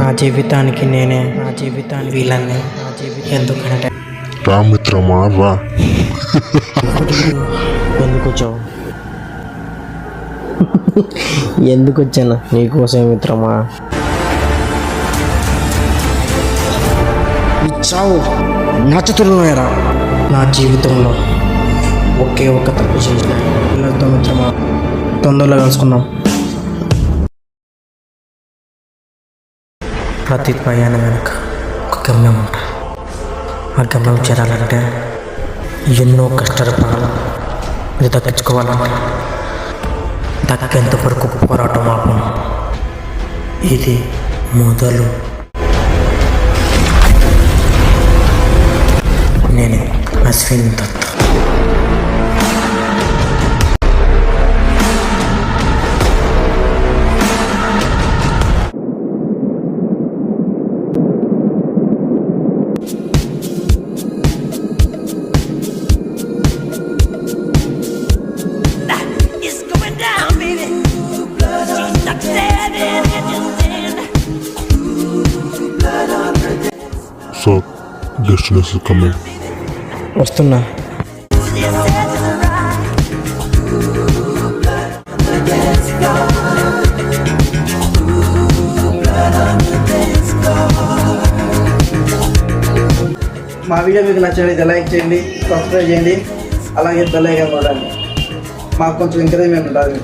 నా జీవితానికి వీళ్ళని ఎందుకంటే రా మిత్రమా రా. ఎందుకు వచ్చావు? ఎందుకు వచ్చాను? నీకోసం మిత్రమా. చావు నచ్చుతున్నాయరా. నా జీవితంలో ఒకే ఒక్క తప్పు చేసిన పిల్లలతో మిత్రమా. తొందరలో కలుసుకున్నాం. ప్రతి ప్రయాణం వెనుక ఒక గమ్యం ఉంటుంది. ఆ గమ్యం చేరాలంటే ఎన్నో కష్టాలు పడాలి. అది దక్కించుకోవాలంటే దక్కేంత వరకు పోరాటం ఆపం. ఇది మొదలు. నేను Ashwin Dutt. So, destination is coming. వస్తున్నా. మా వీడియో మీకు నచ్చినట్లయితే లైక్ చేయండి, సబ్స్క్రైబ్ చేయండి, అలాగే బెల్ ఐకాన్ కొట్టండి. మాకు కొంచెం ఎంకరేజ్మెంట్ ఉంటుంది.